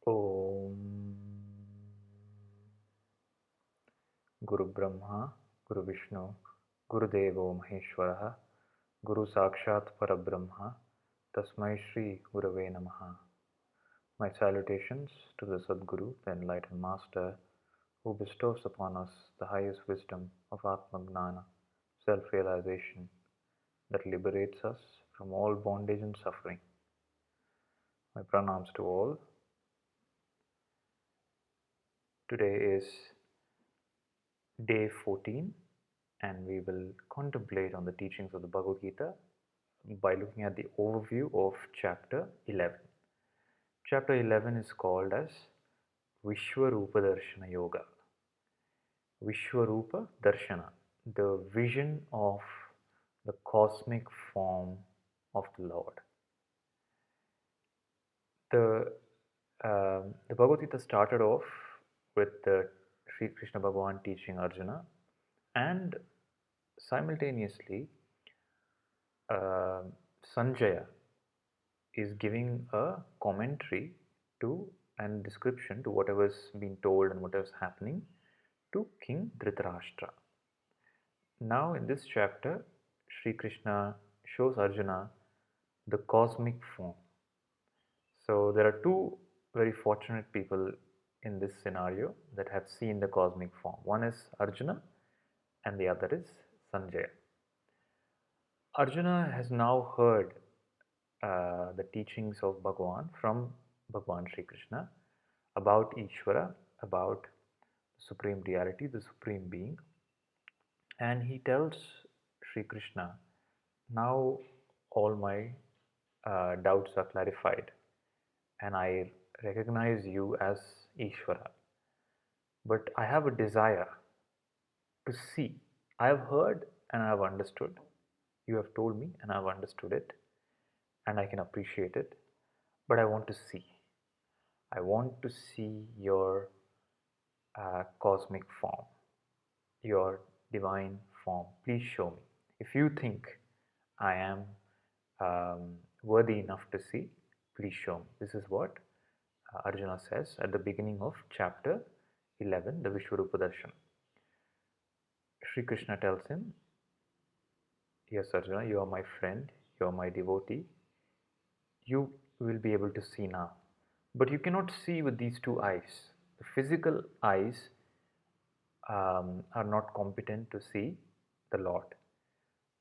Om Guru Brahma, Guru Vishnu, Guru Devo Maheshwaraha, Guru Sakshat Parabrahma, Tasmai Shri Gurave Namaha. My salutations to the Sadguru, the enlightened Master, who bestows upon us the highest wisdom of Atma Gnana, self-realization, that liberates us from all bondage and suffering. My pranams to all. Today is day 14, and we will contemplate on the teachings of the Bhagavad Gita by looking at the overview of chapter 11. Chapter 11 is called as Vishwaroopa Darshana Yoga. Vishwaroopa Darshana, the vision of the cosmic form of the Lord. The Bhagavad Gita started off with the Sri Krishna Bhagavan teaching Arjuna, and simultaneously Sanjaya is giving a commentary to and description to whatever's been told and whatever's happening to King Dhritarashtra. Now in this chapter, Sri Krishna shows Arjuna the cosmic form. So there are two very fortunate people in this scenario that have seen the cosmic form. One is Arjuna and the other is Sanjaya. Arjuna has now heard the teachings of Bhagavan from Bhagavan Sri Krishna about Ishvara, about the Supreme Reality, the Supreme Being, and he tells Sri Krishna, now all my doubts are clarified and I recognize you as Ishvara, but I have a desire to see. I have heard and I have understood. You have told me and I have understood it and I can appreciate it, but I want to see. I want to see your cosmic form, your divine form. Please show me. If you think I am worthy enough to see, please show me. This is what Arjuna says at the beginning of chapter 11, the Vishwaroopa Darshan. Sri Krishna tells him, yes Arjuna, you are my friend, you are my devotee, you will be able to see now. But you cannot see with these two eyes. The physical eyes are not competent to see the Lord.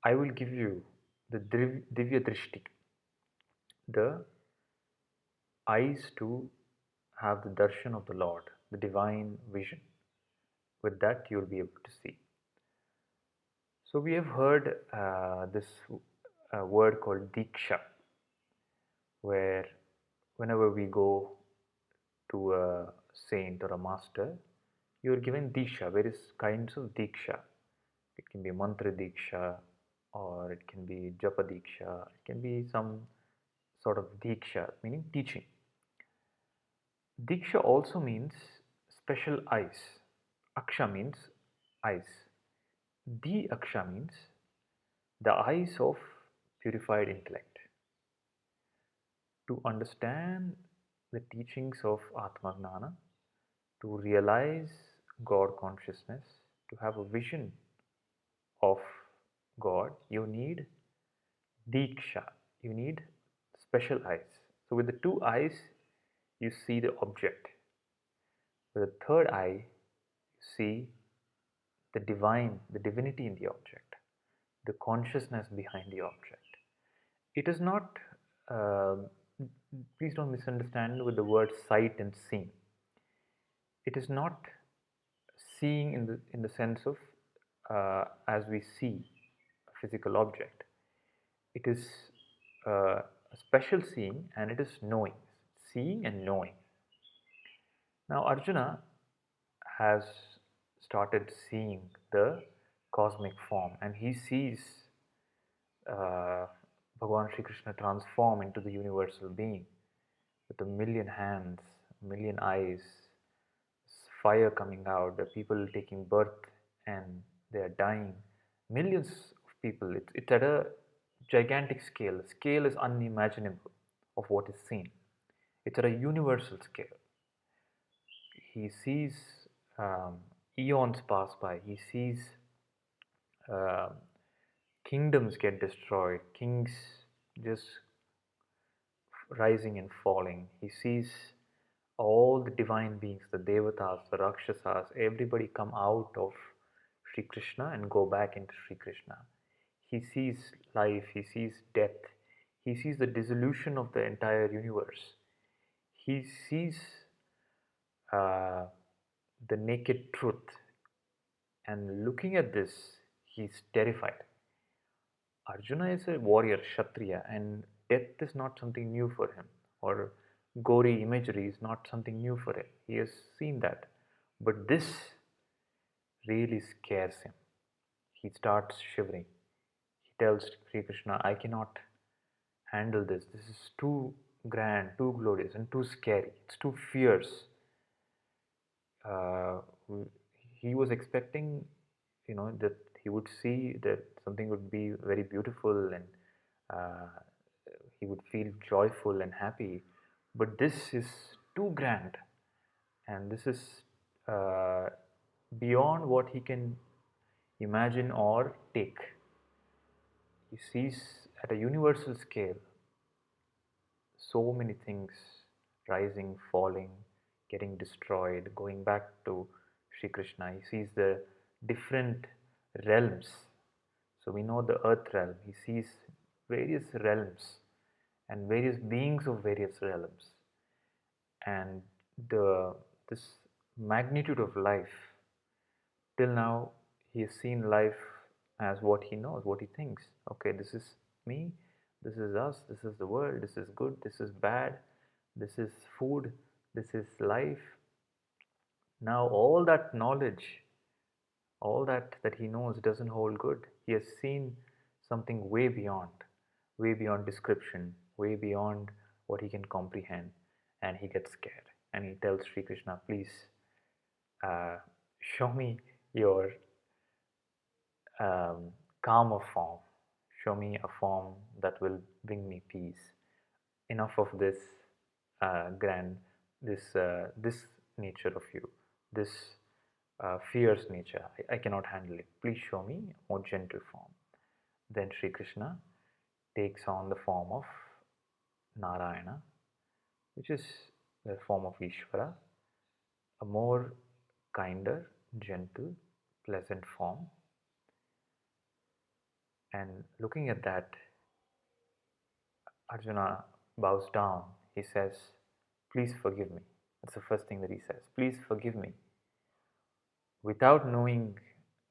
I will give you the Divya Drishti, the eyes to have the darshan of the Lord, the divine vision. With that you will be able to see. So we have heard this word called Diksha, where whenever we go to a saint or a master, you are given Diksha, various kinds of Diksha. It can be Mantra Diksha, or it can be Japa Diksha, it can be some sort of Diksha, meaning teaching. Diksha also means special eyes. Aksha means eyes. Di Aksha means the eyes of purified intellect. To understand the teachings of Atma Gnana, to realize God consciousness, to have a vision of God, you need Diksha, you need special eyes. So with the two eyes, you see the object. With the third eye, you see the divine, the divinity in the object, the consciousness behind the object. It is not, uh, please don't misunderstand with the word sight and seeing. It is not seeing in the sense of as we see a physical object. It is a special seeing and it is knowing, seeing and knowing. Now Arjuna has started seeing the cosmic form and he sees Bhagavan Sri Krishna transform into the universal being with a million hands, a million eyes, fire coming out, the people taking birth and they are dying. Millions of people. It's at a gigantic scale. The scale is unimaginable of what is seen. It's at a universal scale. he sees um, eons pass by. He sees uh, kingdoms get destroyed, kings just rising and falling. He sees all the divine beings, the devatas, the rakshasas, everybody come out of Sri Krishna and go back into Sri Krishna. He sees life, he sees death, he sees the dissolution of the entire universe. He sees uh, the naked truth, and looking at this, he's terrified. Arjuna is a warrior, Kshatriya, and death is not something new for him, or gory imagery is not something new for him. He has seen that. But this really scares him. He starts shivering. He tells Sri Krishna, I cannot handle this. This is too grand, too glorious, and too scary. It's too fierce. Uh, he was expecting, that he would see that something would be very beautiful, and uh, he would feel joyful and happy. But this is too grand, and this is uh, beyond what he can imagine or take. He sees at a universal scale so many things rising, falling, getting destroyed, going back to Sri Krishna. He sees the different realms. So we know the earth realm. He sees various realms and various beings of various realms. And this magnitude of life, till now, he has seen life as what he knows, what he thinks. Okay, this is me, this is us, this is the world, this is good, this is bad, this is food, this is life. Now, all that knowledge, all that he knows doesn't hold good. He has seen something way beyond description, way beyond what he can comprehend, and he gets scared. And he tells Sri Krishna, please uh, show me your um, calmer form. Show me a form that will bring me peace. Enough of this grand, this nature of you, this fierce nature. I cannot handle it. Please show me a more gentle form. Then Sri Krishna takes on the form of Narayana, which is the form of Ishvara, a more kinder, gentle, pleasant form. And looking at that, Arjuna bows down. He says, please forgive me. That's the first thing that he says. Please forgive me. Without knowing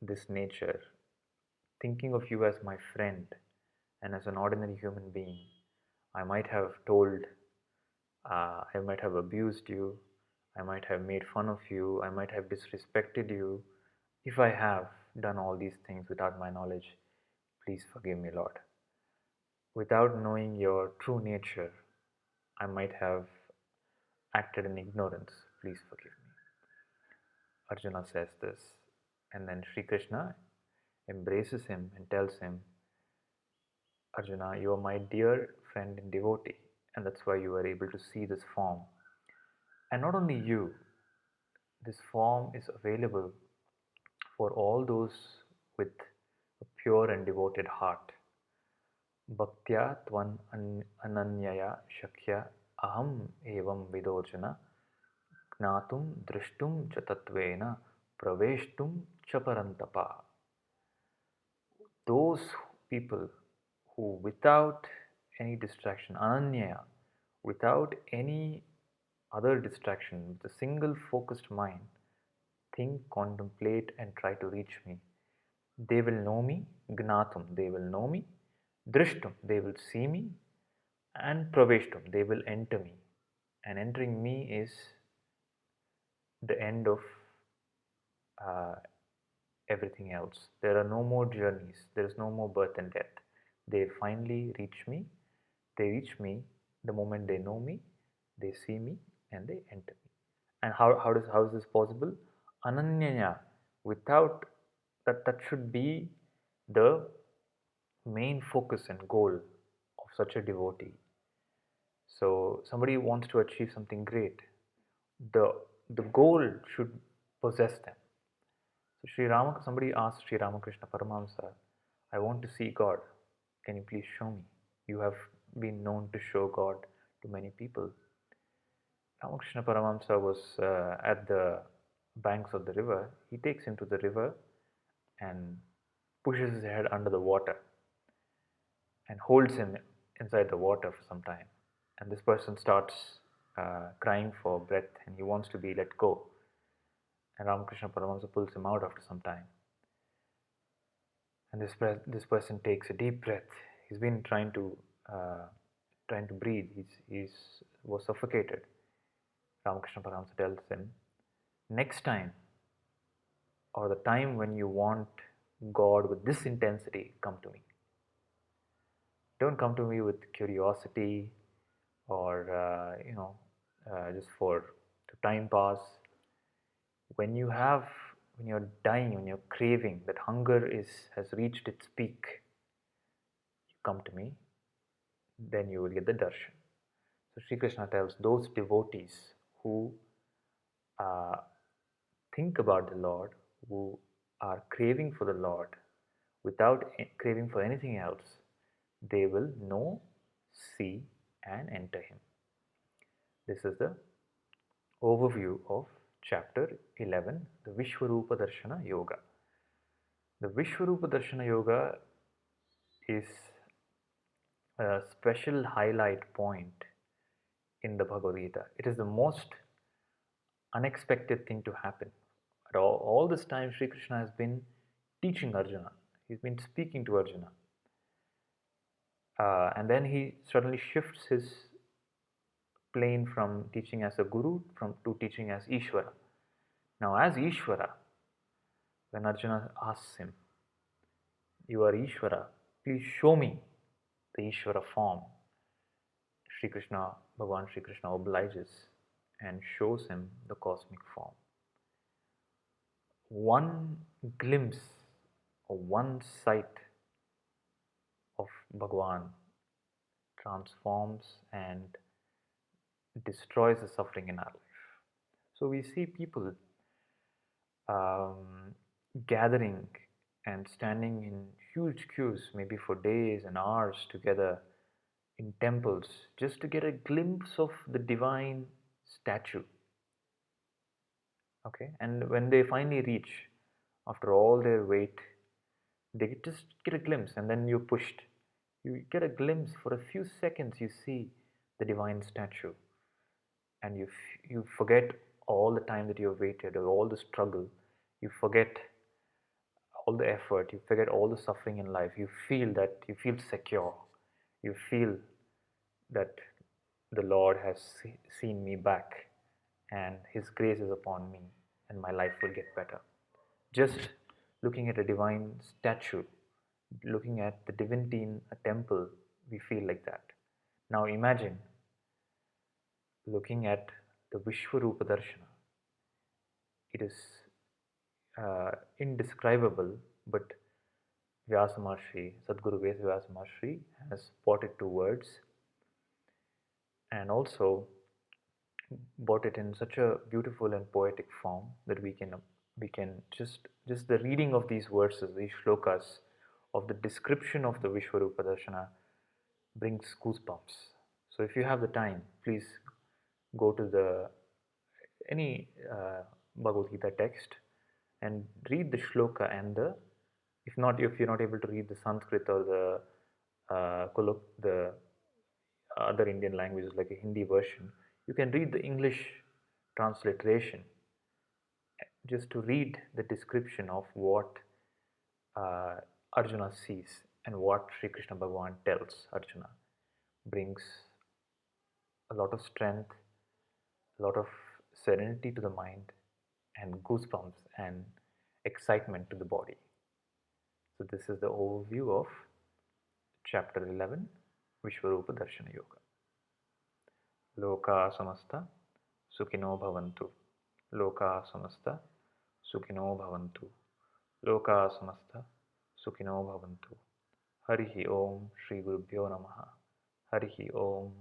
this nature, thinking of you as my friend and as an ordinary human being, I might have I might have abused you, I might have made fun of you, I might have disrespected you. If I have done all these things without my knowledge, please forgive me, Lord. Without knowing your true nature, I might have acted in ignorance. Please forgive me. Arjuna says this, and then Sri Krishna embraces him and tells him, Arjuna, you are my dear friend and devotee, and that's why you are able to see this form. And not only you, this form is available for all those with a pure and devoted heart. Bhaktya tvan ananyaya shakya aham evam vidojana Gnatum drishtum cha tatvena praveshtum cha parantapa. Those people who without any distraction, ananyaya, without any other distraction, with a single focused mind, think, contemplate and try to reach me. They will know me, gnatum, they will know me, drishtum, they will see me, and praveshtum, they will enter me. And entering me is the end of uh, everything else. There are no more journeys. There is no more birth and death. They finally reach me. They reach me the moment they know me, they see me, and they enter me. And how is this possible? Ananyaya, without that should be the main focus and goal of such a devotee. So somebody wants to achieve something great. The the goal should possess them. So somebody asked Sri Ramakrishna Paramahamsa, I want to see God. Can you please show me? You have been known to show God to many people. Ramakrishna Paramahamsa was at the banks of the river. He takes him to the river and pushes his head under the water and holds him inside the water for some time. And this person starts crying for breath and he wants to be let go. And Ramakrishna Paramahamsa pulls him out after some time. And this person takes a deep breath. He's been trying to breathe. He's was suffocated. Ramakrishna Paramahamsa tells him, next time, or the time when you want God with this intensity, come to me. Don't come to me with curiosity or just for to time pass. When you're dying, when you're craving, that hunger has reached its peak, you come to me, then you will get the darshan. So Sri Krishna tells those devotees who think about the Lord, who are craving for the Lord without craving for anything else, they will know, see, and enter Him. This is the overview of chapter 11, the Vishwaroopa Darshana Yoga. The Vishwaroopa Darshana Yoga is a special highlight point in the Bhagavad Gita. It is the most unexpected thing to happen. At all this time, Sri Krishna has been teaching Arjuna. He's been speaking to Arjuna. And then he suddenly shifts his plane from teaching as a guru to teaching as Ishvara. Now, as Ishvara, when Arjuna asks him, you are Ishvara, please show me the Ishvara form. Bhagavan Sri Krishna obliges and shows him the cosmic form. One glimpse or one sight of Bhagavan transforms and destroys the suffering in our life. So we see people gathering and standing in huge queues, maybe for days and hours together in temples, just to get a glimpse of the divine statue. Okay, and when they finally reach, after all their wait, they just get a glimpse, and then you're pushed. You get a glimpse for a few seconds, you see the divine statue, and you forget all the time that you have waited, or all the struggle. You forget all the effort, you forget all the suffering in life. You feel secure. You feel that the Lord has seen me back and His grace is upon me and my life will get better. Just looking at a divine statue, looking at the divinity in a temple, we feel like that. Now imagine looking at the Vishwaroopa Darshana. It is indescribable, but Vyasa Maharshi, Sadguru Vyasa Maharshi has brought it to words and also brought it in such a beautiful and poetic form that we can just the reading of these verses, these shlokas of the description of the Vishwaroopa Darshana brings goosebumps. So if you have the time, please go to any Bhagavad Gita text and read the shloka and if you're not able to read the Sanskrit or the other Indian languages like a Hindi version, you can read the English transliteration just to read the description of what Arjuna sees and what Sri Krishna Bhagavan tells Arjuna. Brings a lot of strength, a lot of serenity to the mind, and goosebumps and excitement to the body. So this is the overview of chapter 11, Vishwaroopa Darshana Yoga. Loka samasta sukhino bhavantu. Loka samasta sukhino bhavantu. Loka samasta sukhino bhavantu. Harihi Om Shri Gurubhyo Namaha. Harihi Om